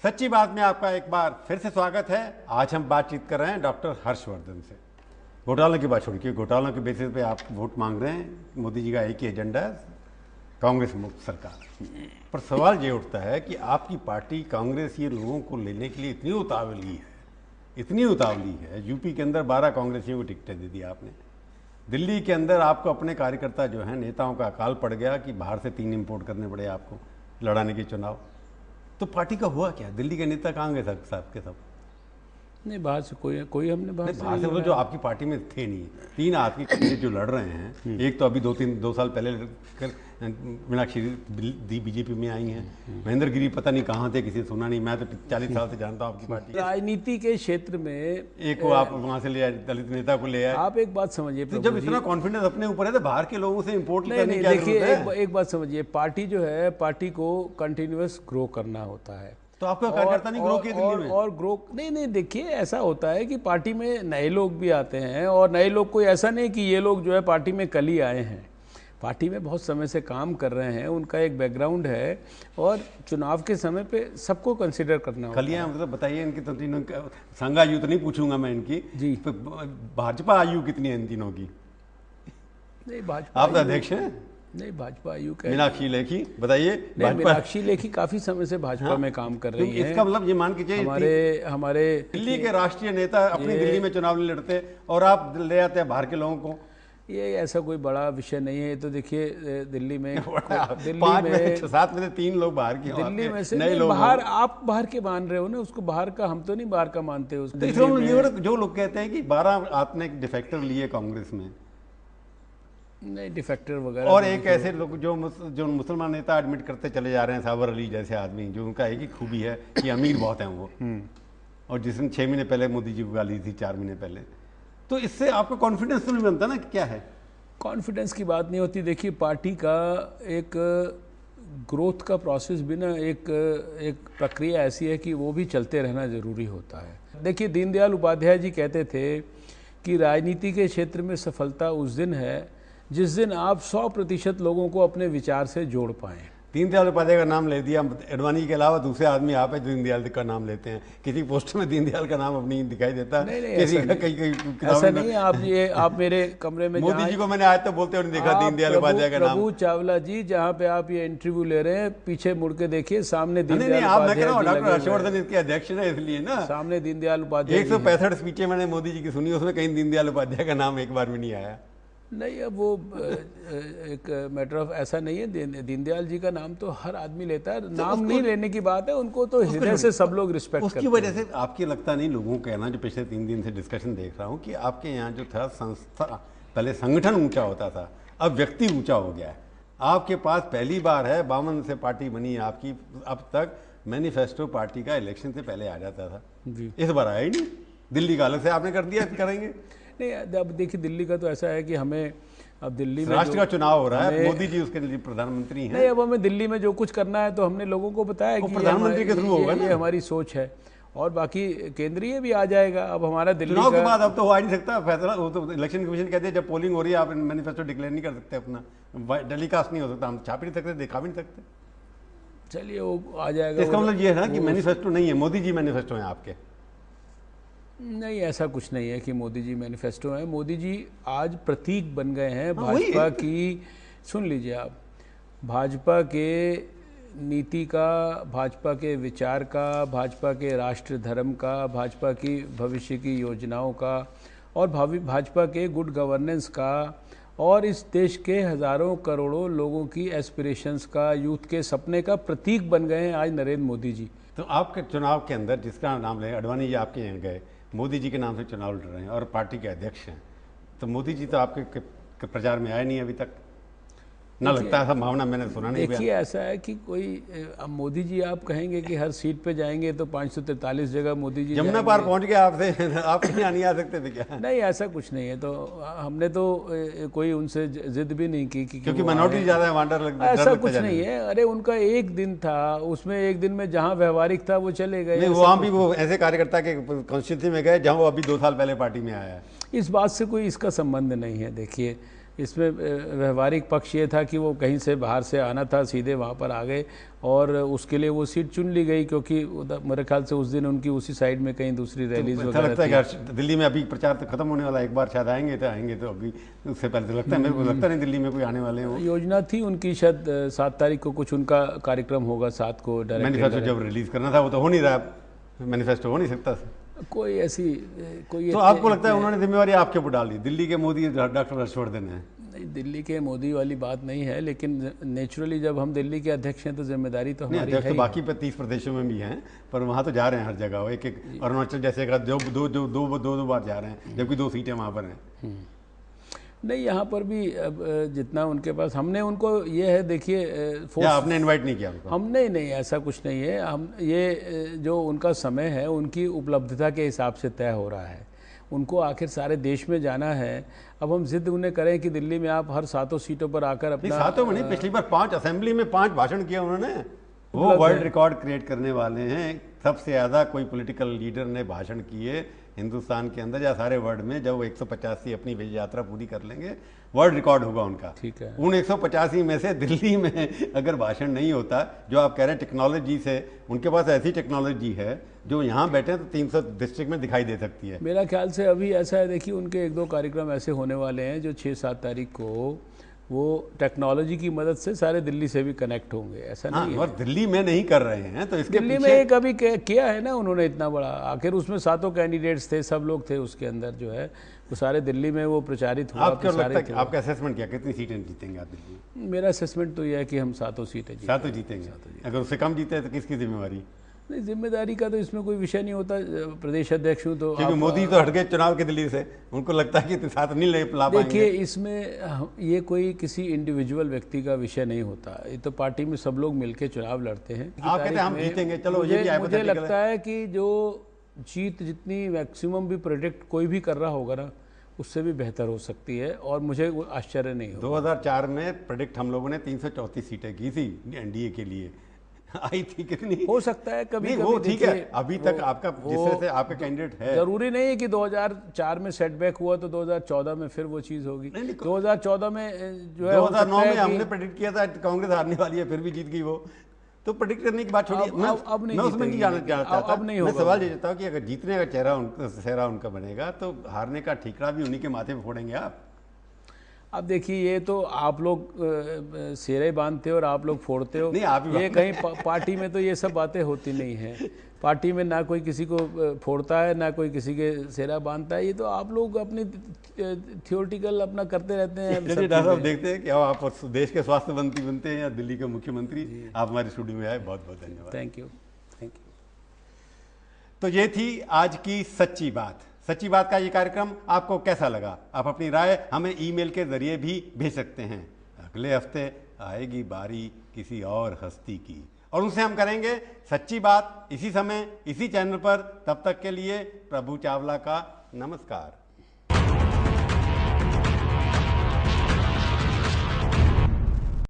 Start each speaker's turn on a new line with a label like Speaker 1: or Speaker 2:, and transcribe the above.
Speaker 1: सच्ची बात में आपका एक बार फिर से स्वागत है। आज हम बातचीत कर रहे हैं डॉक्टर हर्षवर्धन से। घोटालों की बात छोड़िए, घोटालों के बेसिस पे आप वोट मांग रहे हैं। मोदी जी का एक ही एजेंडा है, कांग्रेस मुक्त सरकार। पर सवाल ये उठता है कि आपकी पार्टी कांग्रेस ये लोगों को लेने के लिए इतनी उतावली है। यूपी के अंदर 12 कांग्रेसियों को टिकटें दे दी आपने। दिल्ली के अंदर आपको अपने कार्यकर्ता जो हैं, नेताओं का अकाल पड़ गया कि बाहर से 3 इंपोर्ट करने पड़े आपको लड़ाने के चुनाव। तो पार्टी का हुआ क्या? दिल्ली के नेता कहाँ गए साहब के सब?
Speaker 2: नहीं, बाहर से कोई हमने बाहर से
Speaker 1: तो जो आपकी पार्टी में थे नहीं। 3 आदमी कैंडिडेट जो लड़ रहे हैं, एक तो अभी 2 साल पहले मीनाक्षी बीजेपी में आई हैं। महेंद्र गिरी पता नहीं कहाँ थे, किसी सुना नहीं। मैं तो 40 साल से जानता हूँ आपकी पार्टी।
Speaker 2: राजनीति के क्षेत्र में
Speaker 1: एक को आप वहाँ से ले आए, दलित नेता को ले आए।
Speaker 2: आप एक बात समझिए,
Speaker 1: तो जब इतना कॉन्फिडेंस अपने ऊपर है तो बाहर के लोगों से इम्पोर्ट करने की
Speaker 2: देखिए, एक बात समझिए, पार्टी जो है, पार्टी को कंटिन्यूअस ग्रो करना होता है।
Speaker 1: तो आपका कार्यकर्ता नहीं ग्रो किया दिल्ली में?
Speaker 2: और ग्रो नहीं, देखिए ऐसा होता है कि पार्टी में नए लोग भी आते हैं, और नए लोग कोई ऐसा नहीं कि ये लोग जो है पार्टी में कल ही आए हैं। पार्टी में बहुत समय से काम कर रहे हैं, उनका एक बैकग्राउंड है, और चुनाव के समय पे सबको कंसिडर करना होता है।
Speaker 1: कलियाँ मतलब बताइए इनकी, तो तीनों संघ आयु तो नहीं पूछूंगा मैं इनकी
Speaker 2: जी।
Speaker 1: भाजपा आयु कितनी है इन तीनों की?
Speaker 2: नहीं, भाजपा
Speaker 1: आप तो अध्यक्ष हैं।
Speaker 2: नहीं, भाजपा आयु का
Speaker 1: मीनाक्षी लेखी बताइए।
Speaker 2: मीनाक्षी लेखी काफी समय से भाजपा में काम कर रही है।
Speaker 1: इसका मतलब ये मान के चाहिए
Speaker 2: हमारे
Speaker 1: दिल्ली के राष्ट्रीय नेता अपनी दिल्ली में चुनाव नहीं लड़ते और आप ले आते हैं बाहर के लोगों को।
Speaker 2: ये ऐसा कोई बड़ा विषय नहीं है। तो देखिए, दिल्ली में
Speaker 1: 5 में 7 में से 3 लोग बाहर के,
Speaker 2: दिल्ली में से नए लोग बाहर, आप बाहर के मान रहे हो ना उसको, बाहर का हम तो नहीं बाहर का मानते हो।
Speaker 1: जो लोग कहते हैं कि 12 आपने डिफेक्टर लिए कांग्रेस में,
Speaker 2: नहीं डिफेक्टर वगैरह,
Speaker 1: और एक ऐसे लोग जो मुसलमान नेता एडमिट करते चले जा रहे हैं, साबर अली जैसे आदमी, जो उनका एक ही खूबी है कि अमीर बहुत हैं वो, और जिसने 6 महीने पहले मोदी जी को गाली थी, 4 महीने पहले। तो इससे आपका कॉन्फिडेंस तो नहीं बनता ना? क्या है?
Speaker 2: कॉन्फिडेंस की बात नहीं होती। देखिए, पार्टी का एक ग्रोथ का प्रोसेस भी ना, एक प्रक्रिया ऐसी है कि वो भी चलते रहना जरूरी होता है। देखिए, दीनदयाल उपाध्याय जी कहते थे कि राजनीति के क्षेत्र में सफलता उस दिन है जिस दिन आप 100% लोगों को अपने विचार से जोड़ पाएं।
Speaker 1: दीनदयाल उपाध्याय का नाम ले दिया, अडवाणी के अलावा दूसरे आदमी आप है जो दीनदयाल का नाम लेते हैं। किसी पोस्टर में दीनदयाल का नाम अपनी दिखाई देता है?
Speaker 2: नहीं,
Speaker 1: किसी
Speaker 2: ऐसा नहीं है। आप मेरे कमरे में,
Speaker 1: मोदी जी को मैंने आज तो बोलते हुए देखा दीनदयाल उपाध्याय का नाम।
Speaker 2: प्रभु चावला जी, जहाँ पे आप ये इंटरव्यू ले रहे हैं, पीछे मुड़ के देखिए, सामने दीनदयाल
Speaker 1: उपाध्याय। डॉक्टर हर्षवर्धन इसके अध्यक्ष है, इसलिए ना
Speaker 2: सामने दीनदयाल उपाध्याय।
Speaker 1: 165 स्पीचें मैंने मोदी जी की सुनी, उसमें कहीं दीनदयाल उपाध्याय का नाम एक बार भी नहीं आया।
Speaker 2: नहीं, अब वो एक मैटर ऑफ ऐसा नहीं है। दीनदयाल जी का नाम तो हर आदमी लेता है, नाम नहीं लेने की बात है, उनको तो हृदय से सब लोग रिस्पेक्ट करते हैं।
Speaker 1: उसकी वजह से आपकी लगता नहीं, लोगों का कहना, जो पिछले 3 दिन से डिस्कशन देख रहा हूँ, कि आपके यहाँ जो था संस्था, पहले संगठन ऊंचा होता था, अब व्यक्ति ऊंचा हो गया है। आपके पास पहली बार है 52 से पार्टी बनी है आपकी। अब तक मैनिफेस्टो पार्टी का इलेक्शन से पहले आ जाता था, इस बार आया ही नहीं। दिल्ली का अलग से आपने कर दिया, करेंगे
Speaker 2: नहीं। अब देखिए, दिल्ली का तो ऐसा है कि हमें अब दिल्ली में
Speaker 1: राष्ट्र का चुनाव हो रहा है, मोदी जी उसके लिए प्रधानमंत्री हैं।
Speaker 2: नहीं, अब हमें दिल्ली में जो कुछ करना है तो हमने लोगों को बताया कि
Speaker 1: प्रधानमंत्री के थ्रू होगा ना,
Speaker 2: ये हमारी सोच है, और बाकी केंद्रीय भी आ जाएगा। अब हमारा दिल्ली
Speaker 1: चुनाव के बाद अब तो हो ही नहीं सकता फैसला। वो तो इलेक्शन कमीशन कहते हैं जब पोलिंग हो रही है आप मैनिफेस्टो डिक्लेयर नहीं कर सकते, अपना टेलीकास्ट नहीं हो सकता, हम छाप नहीं सकते, दिखा भी नहीं सकते।
Speaker 2: चलिए, वो आ जाएगा।
Speaker 1: इसका मतलब ये है ना कि मैनिफेस्टो नहीं है, मोदी जी मैनिफेस्टो है आपके।
Speaker 2: नहीं, ऐसा कुछ नहीं है कि मोदी जी मैनिफेस्टो है। मोदी जी आज प्रतीक बन गए हैं भाजपा की। सुन लीजिए आप, भाजपा के नीति का, भाजपा के विचार का, भाजपा के राष्ट्र धर्म का, भाजपा की भविष्य की योजनाओं का, और भाजपा के गुड गवर्नेंस का, और इस देश के हज़ारों करोड़ों लोगों की एस्पिरेशंस का, यूथ के सपने का प्रतीक बन गए हैं आज नरेंद्र मोदी जी।
Speaker 1: तो आपके चुनाव के अंदर जिसका नाम ले, अडवाणी जी आपके यहाँ गए, मोदी जी के नाम से चुनाव लड़ रहे हैं और पार्टी के अध्यक्ष हैं, तो मोदी जी तो आपके प्रचार में आए नहीं अभी तक ना, लगता है भावना मैंने सुना नहीं।
Speaker 2: देखिए, ऐसा है कि कोई, अब मोदी जी आप कहेंगे कि हर सीट पे जाएंगे तो 543 जगह मोदी जी
Speaker 1: जमुना पार पहुंच गए आपसे, आप यहाँ नहीं आ सकते थे क्या?
Speaker 2: नहीं, ऐसा कुछ नहीं है। तो हमने तो कोई उनसे जिद भी नहीं की
Speaker 1: क्योंकि माइनॉरिटी ज्यादा है, वांडर लगता है।
Speaker 2: ऐसा कुछ नहीं है। अरे, उनका एक दिन था, उसमें एक दिन में जहाँ व्यवहारिक था वो चले गए।
Speaker 1: वहाँ भी वो ऐसे कार्यकर्ता के कॉन्स्टिट्यूंसी में गए जहाँ वो अभी 2 साल पहले पार्टी में आया है।
Speaker 2: इस बात से कोई इसका संबंध नहीं है। देखिए, इसमें व्यवहारिक पक्ष ये था कि वो कहीं से बाहर से आना था, सीधे वहाँ पर आ गए और उसके लिए वो सीट चुन ली गई, क्योंकि मेरे ख्याल से उस दिन उनकी उसी साइड में कहीं दूसरी रैलीज
Speaker 1: ऐसा लगता है कि दिल्ली में अभी प्रचार तो खत्म होने वाला है, एक बार शायद आएंगे तो अभी उससे पहले तो लगता है, मेरे को लगता नहीं दिल्ली में कोई आने वाले हैं।
Speaker 2: योजना थी उनकी, शायद 7 तारीख को कुछ उनका कार्यक्रम होगा, 7 को
Speaker 1: मैनिफेस्टो जब रिलीज करना था वो तो हो नहीं रहा, मैनिफेस्टो हो नहीं सकता।
Speaker 2: कोई ऐसी कोई
Speaker 1: तो आपको लगता है उन्होंने जिम्मेवारी आपके ऊपर डाल दी, दिल्ली के मोदी डॉक्टर हर्षवर्धन है?
Speaker 2: नहीं, दिल्ली के मोदी वाली बात नहीं है, लेकिन नेचुरली जब हम दिल्ली के अध्यक्ष हैं तो जिम्मेदारी तो हमारी है।
Speaker 1: तो बाकी 30 प्रदेशों में भी हैं, पर वहाँ तो जा रहे हैं हर जगह, एक अरुणाचल जैसे का दो बार जा रहे हैं, जबकि 2 सीटें वहाँ पर हैं।
Speaker 2: नहीं, यहाँ पर भी अब जितना उनके पास, हमने उनको ये है, देखिए
Speaker 1: आपने इनवाइट नहीं किया उनको?
Speaker 2: हमने नहीं, ऐसा कुछ नहीं है। हम ये जो उनका समय है उनकी उपलब्धता के हिसाब से तय हो रहा है। उनको आखिर सारे देश में जाना है। अब हम जिद उन्हें करें कि दिल्ली में आप हर 7 सीटों पर आकर अपना,
Speaker 1: 7 में नहीं, पिछली बार 5 असेंबली में 5 भाषण किया उन्होंने, वो वर्ल्ड रिकॉर्ड क्रिएट करने वाले हैं। सबसे ज़्यादा कोई पॉलिटिकल लीडर ने भाषण किए हिंदुस्तान के अंदर या सारे वर्ल्ड में। जब वो 185 अपनी विजय यात्रा पूरी कर लेंगे, वर्ल्ड रिकॉर्ड होगा उनका।
Speaker 2: ठीक है।
Speaker 1: उन 185 में से दिल्ली में अगर भाषण नहीं होता, जो आप कह रहे हैं टेक्नोलॉजी से, उनके पास ऐसी टेक्नोलॉजी है जो यहाँ बैठे तो 300 डिस्ट्रिक्ट में दिखाई दे सकती है।
Speaker 2: मेरा ख्याल से अभी ऐसा है, देखिए उनके 1-2 कार्यक्रम ऐसे होने वाले हैं जो 6-7 तारीख को वो टेक्नोलॉजी की मदद से सारे दिल्ली से भी कनेक्ट होंगे। ऐसा नहीं है,
Speaker 1: और दिल्ली में नहीं कर रहे हैं तो इसके
Speaker 2: दिल्ली में एक अभी किया है ना उन्होंने इतना बड़ा, आखिर उसमें 7 कैंडिडेट्स थे, सब लोग थे उसके अंदर, जो है वो सारे दिल्ली में वो प्रचारित हुआ।
Speaker 1: आपको लगता है, आपका असेसमेंट क्या, कितनी सीटें जीतेंगे आप दिल्ली?
Speaker 2: मेरा असेसमेंट तो यह है कि हम 7 सीटें
Speaker 1: जीतेंगे। अगर उससे कम जीते तो किसकी जिम्मेवारी?
Speaker 2: नहीं, जिम्मेदारी का तो इसमें कोई विषय नहीं होता। प्रदेश अध्यक्ष हूँ तो,
Speaker 1: क्योंकि मोदी तो हट गए चुनाव के दिल्ली से, उनको लगता है कि साथ नहीं ला पाएंगे।
Speaker 2: देखिए, इसमें ये कोई किसी इंडिविजुअल व्यक्ति का विषय नहीं होता, ये तो पार्टी में सब लोग मिलकर चुनाव लड़ते हैं।
Speaker 1: आप कहते हैं हम जीतेंगे, चलो ये भी
Speaker 2: मुझे लगता है कि जो जीत जितनी मैक्सिमम भी प्रेडिक्ट कोई भी कर रहा होगा ना, उससे भी बेहतर हो सकती है, और मुझे आश्चर्य नहीं होगा।
Speaker 1: 2004 में प्रेडिक्ट हम लोगों ने 334 सीटें की थी एनडीए के लिए, आई थी कितनी?
Speaker 2: हो सकता है कभी
Speaker 1: वो ठीक है, अभी तक आपका जिससे आपका कैंडिडेट है,
Speaker 2: जरूरी नहीं है कि 2004 में सेटबैक हुआ तो 2014 में फिर वो चीज होगी। 2014 में जो है,
Speaker 1: 2009 में हमने प्रेडिक्ट किया था कांग्रेस हारने वाली है, फिर भी जीत गई वो। तो प्रेडिक्ट करने की बात छोड़िए, मैं उसमें नहीं जाना चाहता। मैं सवाल ये चाहता हूँ कि अगर जीतने का चेहरा उनका बनेगा तो हारने का ठीकरा भी उन्हीं के माथे पे फोड़ेंगे आप।
Speaker 2: अब देखिए, ये तो आप लोग सेरे बांधते हो और आप लोग फोड़ते हो।
Speaker 1: नहीं, आप ही
Speaker 2: ये कहीं पार्टी में तो ये सब बातें होती नहीं है। पार्टी में ना कोई किसी को फोड़ता है, ना कोई किसी के सेरा बांधता है। ये तो आप लोग अपनी थियोरिटिकल अपना करते रहते हैं।
Speaker 1: चलिए डॉक्टर साहब, देखते हैं कि आप देश के स्वास्थ्य मंत्री बनते हैं या दिल्ली के मुख्यमंत्री। आप हमारे स्टूडियो में आए, बहुत बहुत धन्यवाद।
Speaker 2: Thank you.
Speaker 1: तो ये थी आज की सच्ची बात। सच्ची बात का ये कार्यक्रम आपको कैसा लगा? आप अपनी राय हमें ईमेल के जरिए भी भेज सकते हैं। अगले हफ्ते आएगी बारी किसी और हस्ती की, और उनसे हम करेंगे सच्ची बात, इसी समय इसी चैनल पर। तब तक के लिए प्रभु चावला का नमस्कार।